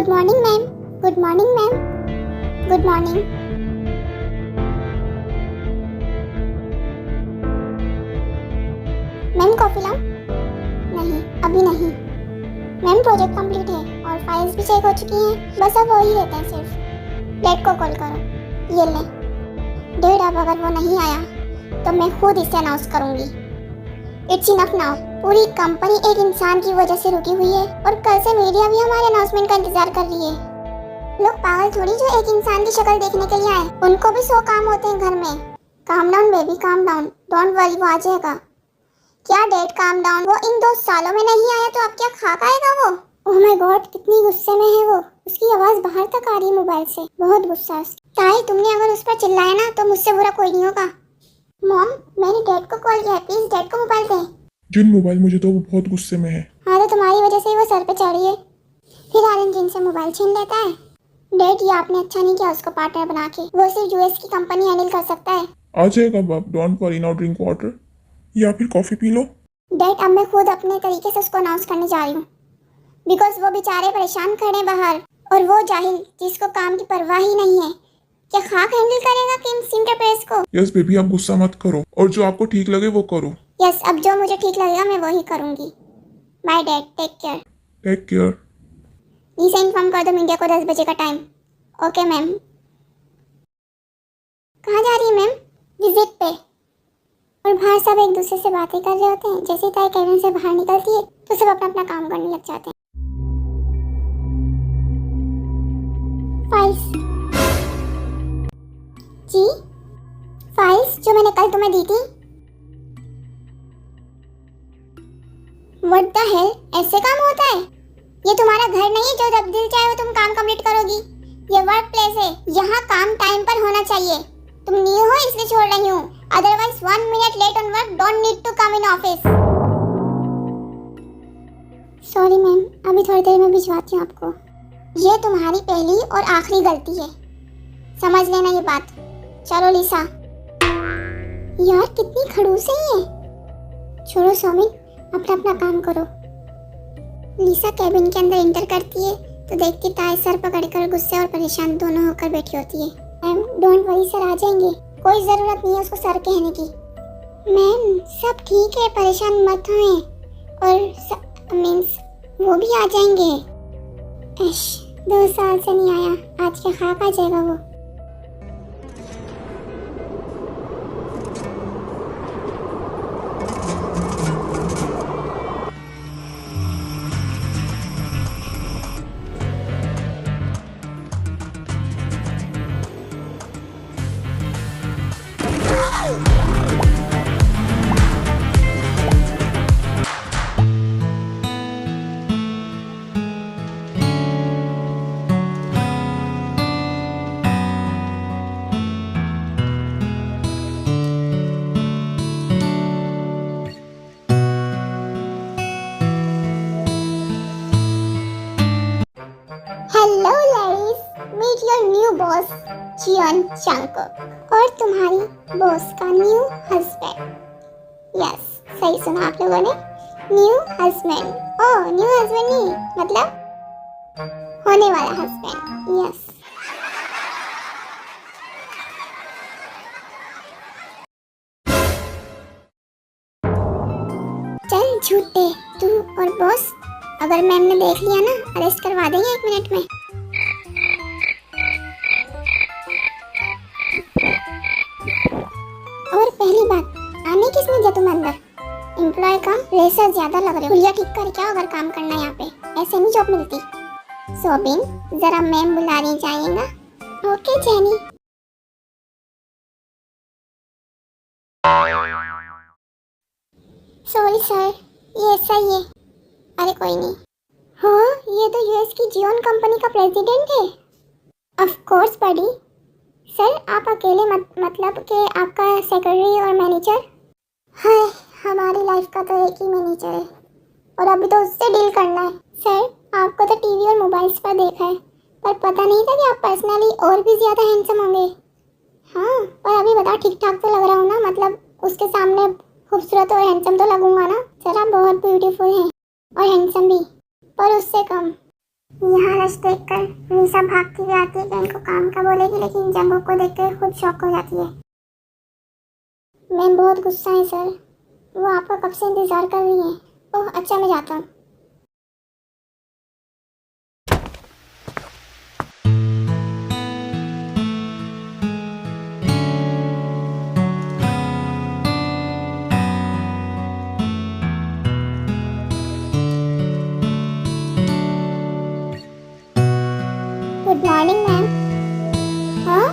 Good morning ma'am. Good morning ma'am. Good morning. Ma'am coffee लाऊं? नहीं अभी नहीं मैम, प्रोजेक्ट कंप्लीट है और फाइल्स भी चेक हो चुकी हैं, बस अब वही रहते हैं सिर्फ। डैड को कॉल करो। ये ले डैड, अब अगर वो नहीं आया तो मैं खुद इसे अनाउंस करूंगी। It's enough now. पूरी कंपनी एक इंसान की वजह से रुकी हुई है और कल से मीडिया भी हमारे अनाउंसमेंट का इंतजार कर रही है। लोग पागल थोड़ी जो एक इंसान की शक्ल देखने के लिए आए, उनको भी 100 काम होते हैं घर में। Calm down baby, calm down, don't worry, वो आ जाएगा। क्या डैड काम डाउन? वो इन 2 सालों में नहीं आया तो अब क्या खा खाएगा वो? ओह माय गॉड, कितनी गुस्से में है वो। उसकी आवाज बाहर तक आ रही है मोबाइल से, बहुत गुस्सा है। ताई, तुमने अगर उस पर चिल्लाया ना तो मुझसे बुरा कोई नहीं होगा। मॉम, मैंने डैड को कॉल किया है, प्लीज डैड को मोबाइल दे। जिन मोबाइल मुझे तो वो बहुत गुस्से में है। हाँ तो तुम्हारी वजह से ही वो सर पे चढ़ी है, फिर आर्यन जिन से मोबाइल छीन लेता है। डैड, ये आपने अच्छा नहीं किया उसको पार्टनर बना के, वो सिर्फ यूएस की कंपनी हैंडल कर सकता है। आ जाएगा बाप, don't worry, now drink water या फिर कॉफी पी लो। डैड, अब मैं खुद अपने तरीके से उसको अनाउंस करने जा रही हूँ, बिकॉज वो बेचारे परेशान खड़े बाहर और वो जाहिल जिसको काम की परवाह ही नहीं है, क्या खाक हैंडल करेगा किम इंटरप्राइज को? यस बेबी, आप गुस्सा मत करो और जो आपको ठीक लगे वो करो। यस, अब जो मुझे ठीक लगेगा मैं वही करूँगी। Bye dad, take care. Take care. नीचे इन्फॉर्म कर दो मीडिया को 10 बजे का टाइम। Okay ma'am. कहाँ जा रही है मैम? विजिट पे। और बाहर सब एक दूसरे से बातें कर रहे होते हैं। जैसे ताई कैबिन से बाहर निकलती है तो सब अपना अपना काम करने लग जाते हैं। फाइल्स जी, फाइल्स जो मैंने कल तुम्हें दी थी। व्हाट द हेल, ऐसे काम होता है? ये तुम्हारा घर नहीं है जो जब दिल चाहे वो तुम काम कंप्लीट करोगी। ये वर्क प्लेस है, यहाँ काम टाइम पर होना चाहिए। तुम न्यू हो इसलिए छोड़ रही हूँ, otherwise 1 minute late on work don't need to come in office. Sorry ma'am, अभी थोड़ी देर में भिजवाती हूँ आपको। ये तुम्हारी पहली और आखिरी गलती है, समझ लेना ये बात। चलो लिसा। यार कितनी खड़ूस है ये। छोड़ो सौमिन, अपना अपना काम करो। लिसा कैबिन के अंदर एंटर करती है तो देखती ताई सर पकड़कर गुस्से और परेशान दोनों होकर बैठी होती है। मैम डोंट वरी, सर आ जाएंगे, कोई ज़रूरत नहीं है उसको सर कहने की। मैम सब ठीक है, परेशान मत होएं, और मीन्स वो भी आ जाएंगे। 2 साल से नहीं आया, आज क्या खाक आ जाएगा वो। Hello ladies, meet your new boss Jeon Jungkook और तुम्हारी बॉस का न्यू हस्बैंड। यस, सही सुना आप लोगों ने, न्यू हस्बैंड। ओह न्यू हस्बैंड नहीं, मतलब होने वाला हस्बैंड। यस। चल झूठे, तू और बॉस, अगर मैम ने देख लिया ना अरेस्ट करवा देंगे 1 मिनट में। और पहली बात, आने किसने दिया तुम अंदर? एम्प्लॉय का प्रेशर ज्यादा लग रहा है, खुलिया ठीक कर क्या अगर काम करना है यहाँ पे, ऐसे नहीं जॉब मिलती। सोबिन जरा मैम बुला रही, जाइएगा। Okay jenny. सॉरी सर, ये ऐसा ही है। अरे कोई नहीं। हाँ, ये तो यूएस की जियोन कंपनी का प्रेसिडेंट है। Of course buddy. सर आप अकेले मतलब कि आपका सेक्रेटरी और मैनेजर? हाय, हमारी लाइफ का तो एक ही मैनेजर है और अभी तो उससे डील करना है। सर आपको तो टीवी और मोबाइल्स पर देखा है, पर पता नहीं था कि आप पर्सनली और भी ज़्यादा हैंडसम होंगे। हाँ, पर अभी बताओ ठीक ठाक तो लग रहा हूँ ना? मतलब उसके सामने खूबसूरत और हैंडसम तो लगूंगा ना? सर आप बहुत ब्यूटीफुल हैं और हैंडसम भी, पर उससे कम। यहाँ रश देखकर निशा भागती हुई आती है कि इनको काम का बोलेगी, लेकिन जंगकुक को देखकर खुद शॉक हो जाती है। मैम बहुत गुस्सा है सर, वो आपका कब से इंतजार कर रही है। ओह अच्छा, मैं जाता हूँ। Good morning ma'am. हाँ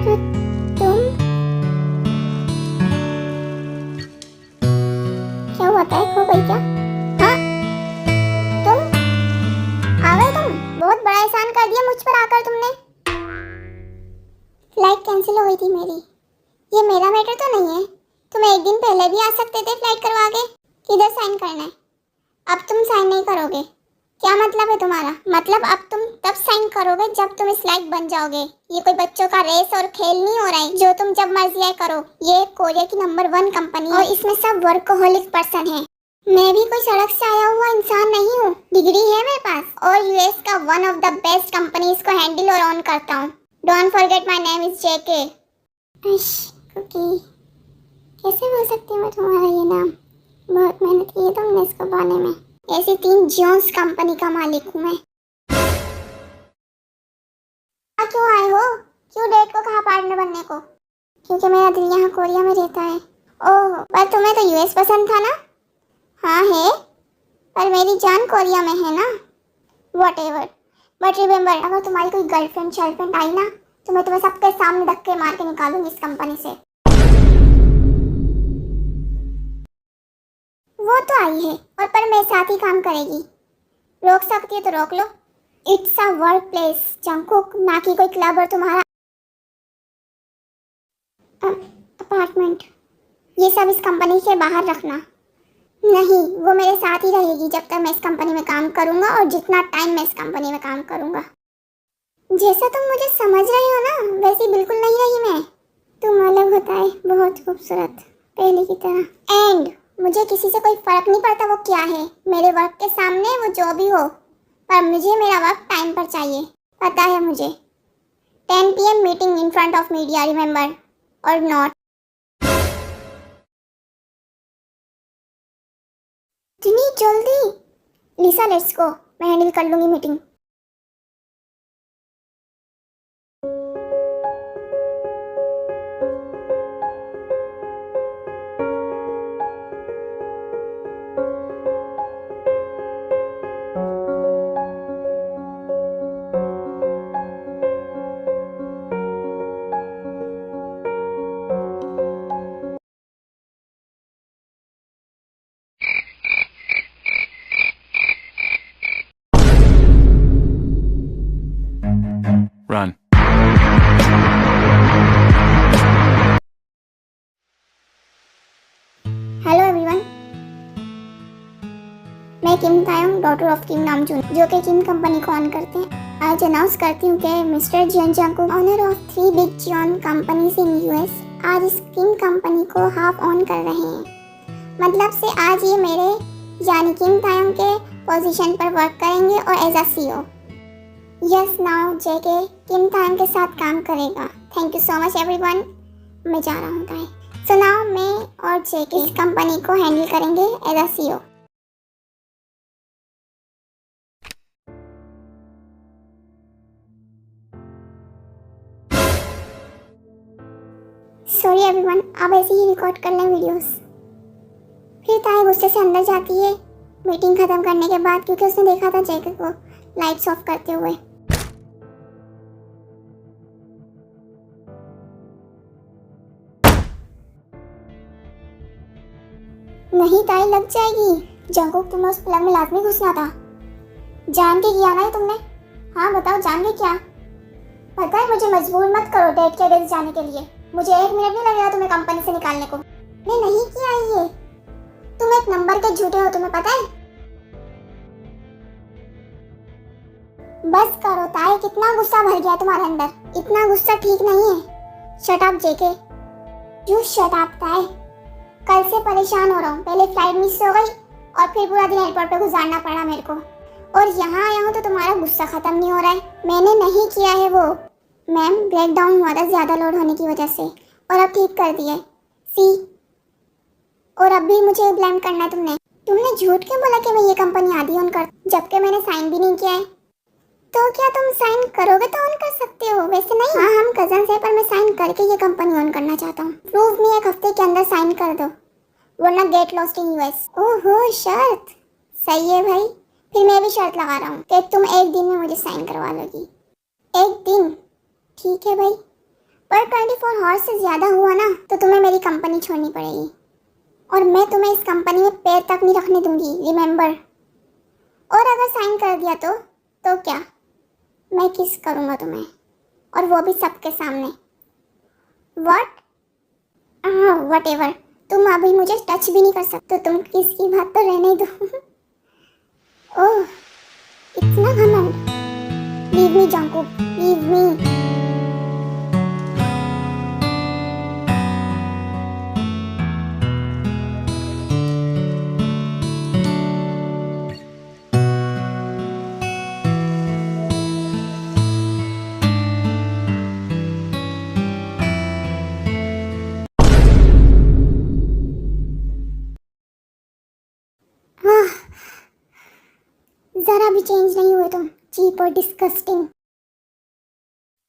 तो तुम क्या हुआ था, खो गई क्या? हाँ तुम आ गए। तुम बहुत बड़ा एहसान कर दिया मुझ पर आकर तुमने। फ्लाइट कैंसिल हो गई थी मेरी। ये मेरा मैटर तो नहीं है। तुम एक दिन पहले भी आ सकते थे फ्लाइट करवा के। किधर साइन करना है? अब तुम साइन नहीं करोगे। क्या मतलब है तुम्हारा? मतलब अब तुम तब साइन करोगे जब तुम इस लायक बन जाओगे। ये कोई बच्चों का रेस और खेल नहीं हो रहा है जो तुम जब मर्जी आए करो। ये कोरिया की नंबर 1 कंपनी है और इसमें सब वर्कोहॉलिक पर्सन है। मैं भी कोई सड़क से आया हुआ इंसान नहीं हूँ। डिग्री है मेरे पास और यूएस का one of the best companies को हैंडल और ऑन करता हूँ। Don't forget my name is JK. Cookie, कैसे बोल सकती हूँ मैं तुम्हारा ये नाम? बहुत मेहनत की है तुमने इसको पाने में। ऐसी 3 जोन्स कंपनी का मालिक हूँ मैं। क्यों आए हो? क्यों डेट को कहा पार्टनर बनने को? क्योंकि मेरा दिल यहाँ कोरिया में रहता है। ओह, पर तुम्हें तो यूएस पसंद था ना? हाँ है, पर मेरी जान कोरिया में है ना। Whatever, बट रिमेम्बर, अगर तुम्हारी कोई गर्लफ्रेंड शर्लफ्रेंड आई ना तो मैं तुम्हें सबके सामने धक्के मार के निकालूंगी इस कंपनी से। वो तो आई है और पर मेरे साथ ही काम करेगी। रोक सकती है तो रोक लो। It's a work place Jungkook, ना कि कोई क्लब और तुम्हारा अपार्टमेंट। ये सब इस कंपनी से बाहर रखना। नहीं, वो मेरे साथ ही रहेगी जब तक मैं इस कंपनी में काम करूंगा और जितना टाइम मैं इस कंपनी में काम करूंगा। जैसा तुम मुझे समझ रहे हो ना, वैसी बिल्कुल नहीं रही मैं। तुम अलग होता है, बहुत खूबसूरत, पहले की तरह। एंड मुझे किसी से कोई फर्क नहीं पड़ता वो क्या है। मेरे वर्क के सामने वो जो भी हो, पर मुझे मेरा वर्क टाइम पर चाहिए। पता है मुझे। 10 PM meeting in front of media, remember और नॉट। इतनी जल्दी? लिसा लेट्स गो, मैं हैंडल कर लूंगी मीटिंग। Run. हेलो एवरीवन, मैं किम तायोंग, डॉटर ऑफ किम नामजून, जो कि किम कंपनी को ऑन करते हैं। आज अनाउंस करती हूँ कि Mr Jeon Jungkook, owner of 3 big Jeon companies in US, आज इस किम कंपनी को हाफ ऑन कर रहे हैं। मतलब से आज ये मेरे यानी किम तायोंग के पोजीशन पर वर्क करेंगे और as a CEO। Yes, now JK Kim Taeyong के साथ काम करेगा। Thank you so much everyone, मैं जा रहा हूँ ताई। सो नाउ मैं और जेके इस कंपनी को हैंडल करेंगे as a CEO। Sorry everyone, आप ऐसे ही रिकॉर्ड कर लें वीडियोस। फिर ताई गुस्से से अंदर जाती है मीटिंग खत्म करने के बाद, क्योंकि उसने देखा था जेके को लाइट्स ऑफ करते हुए। नहीं ताई, लग जाएगी। जंगकुक, तुम्हें उस प्लग में लाजमी घुसना था। जान के किया ना ये तुमने? हाँ बताओ, जान के क्या? पता है, मुझे मजबूर मत करो डेट के अगेंस्ट जाने के लिए। मुझे 1 मिनट नहीं लगेगा तुम्हें कंपनी से निकालने को। मैं नहीं किया ये। तुम एक नंबर के झूठे हो, तुम्हें पता है? बस करो ताए, कितना गुस्सा भर गया तुम्हारे अंदर। इतना गुस्सा ठीक नहीं है। Shut up JK, you shut up ताए। कल से परेशान हो रहा हूँ। पहले फ्लाइट मिस हो गई और फिर पूरा दिन एयरपोर्ट पे गुजारना पड़ा मेरे को, और यहाँ आया हूँ तो तुम्हारा गुस्सा खत्म नहीं हो रहा है। मैंने नहीं किया है वो। मैम, ब्रेकडाउन हुआ था ज़्यादा लोड होने की वजह से, और अब ठीक कर दिया है। सी, और अब भी मुझे ब्लेम करना है तुमने। तुमने झूठ क्यों बोला कि मैं ये कंपनी आधी ऑन कर, जबकि मैंने साइन भी नहीं किया है? तो क्या तुम साइन करोगे तो ऑन कर सकते हो, वैसे नहीं। हाँ, हम कजन है, पर मैं साइन करके ये कंपनी ऑन करना चाहता हूँ। प्रूफ में 1 हफ्ते के अंदर साइन कर दो, वरना गेट लॉस्ट इन यूएस। ओहो, शर्त सही है भाई। फिर मैं भी शर्त लगा रहा हूँ कि तुम 1 दिन में मुझे साइन करवा लोगी। 1 दिन? ठीक है भाई, पर 24 आवर्स से ज़्यादा हुआ ना तो तुम्हें मेरी कंपनी छोड़नी पड़ेगी, और मैं तुम्हें इस कंपनी में पैर तक नहीं रखने दूंगी, रिमेंबर। और अगर साइन कर दिया तो क्या, मैं किस करूँगा तुम्हें, और वो भी सबके सामने। व्हाट? हाँ, व्हाटएवर। तुम अभी मुझे टच भी नहीं कर सकते, तो तुम किसकी बात तो रहने दो। ओह, इतना घमंड। Leave me Jungkook, leave me. जरा भी चेंज नहीं हुए तुम, चीप और डिस्गस्टिंग।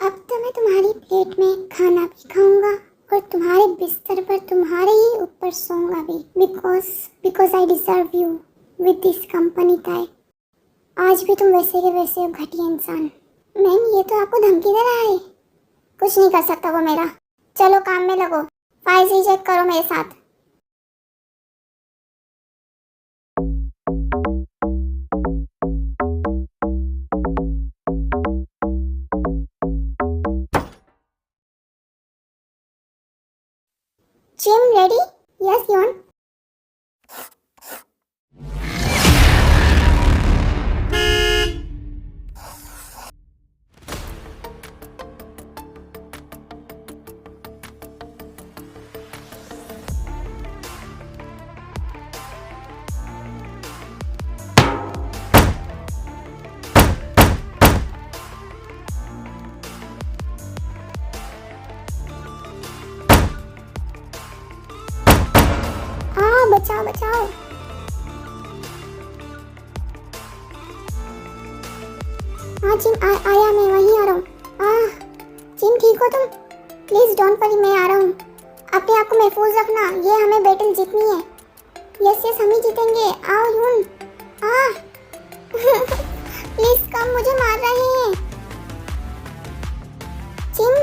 अब तो मैं तुम्हारी प्लेट में खाना भी खाऊंगा और तुम्हारे बिस्तर पर तुम्हारे ही ऊपर सोऊंगा भी, because I deserve you with this company ताए। आज भी तुम वैसे के वैसे हो, घटिया इंसान। मैम, ये तो आपको धमकी दे रहा है। कुछ नहीं कर सकता वो मेरा। चलो काम में लगो, फाइल्स ही चेक करो मेरे साथ। Jim, ready? Yes, Yon. बचाओ बचाओ। हाँ जिम, आया, मैं वहीं आ रहा हूँ। जिम, ठीक हो तुम? प्लीज डोंट वरी, मैं आ रहा हूँ। अपने आप को महफूज रखना, ये हमें बैटल जीतनी है। यस यस, हम ही जीतेंगे। आओ यून। प्लीज कम, मुझे मार रहे हैं। जिम,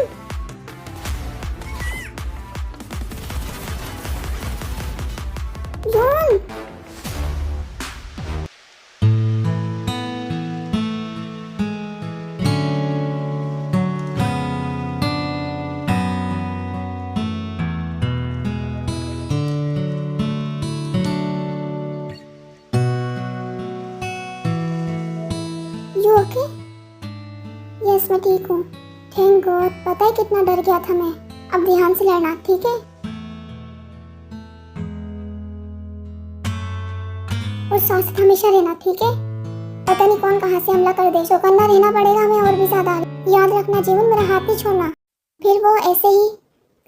यून। You okay? यस, मैं ठीक हूँ। Thank God. पता है कितना डर गया था मैं। अब ध्यान से लड़ना, ठीक है? और साथ हमेशा रहना, ठीक है? पता नहीं कौन कहाँ से हमला कर दे, चौकन्ना रहना पड़ेगा हमें और भी ज्यादा। याद रखना जीवन, मेरा हाथ नहीं छोड़ना। फिर वो ऐसे ही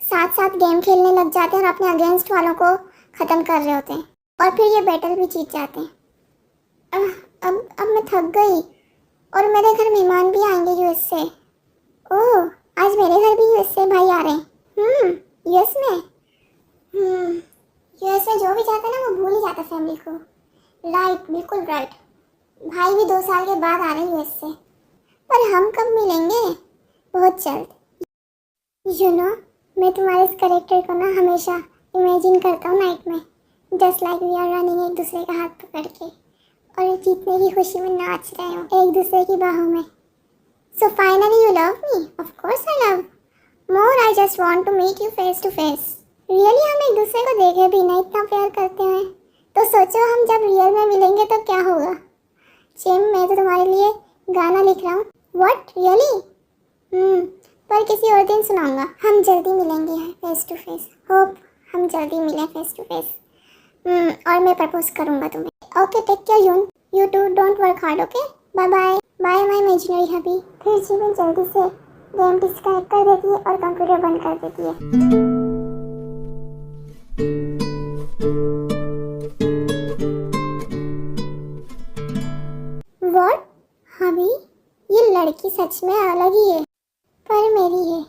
साथ साथ गेम खेलने लग जाते हैं और अपने अगेंस्ट वालों को खत्म कर रहे होते हैं, और फिर ये बैटल भी जीत जाते हैं। अब मैं थक गई, और मेरे घर मेहमान भी आएंगे यूएस से। ओह, आज मेरे घर भी यूएस से भाई आ रहे हैं। यूएस में यूएस में जो भी जाता है ना, वो भूल ही जाता फैमिली को। राइट, बिल्कुल राइट। भाई भी 2 साल के बाद आ रहे हैं यूएस से। पर हम कब मिलेंगे? बहुत जल्द। यू नो, मैं तुम्हारे इस करेक्टर को ना हमेशा इमेजिन करता हूँ नाइट में, just like we are running, एक दूसरे का हाथ पकड़ के, और जीतने की खुशी में नाच रहे हो एक दूसरे की बाहों में। So finally you love me? Of course I love. More, I just want to meet you face to face. Really हम एक दूसरे को देखे बिना इतना प्यार करते हैं, तो सोचो हम जब रियल में मिलेंगे तो क्या होगा। चिम, मैं तो तुम्हारे लिए गाना लिख रहा हूँ। What, really? पर किसी और दिन सुनाऊंगा। हम जल्दी मिलेंगे फेस टू फेस। होप हम जल्दी मिलें फेस टू फेस। और मैं प्रपोज करूंगा तुम्हें। Okay, take care Yoon. You too, don't work hard. Okay, bye bye. Bye my imaginary hubby. फिर जीवन जल्दी से गेम डिस्कनेक्ट कर देती है और कंप्यूटर बंद कर देती है। व्हाट? हबी, ये लड़की सच में अलग ही है, पर मेरी है।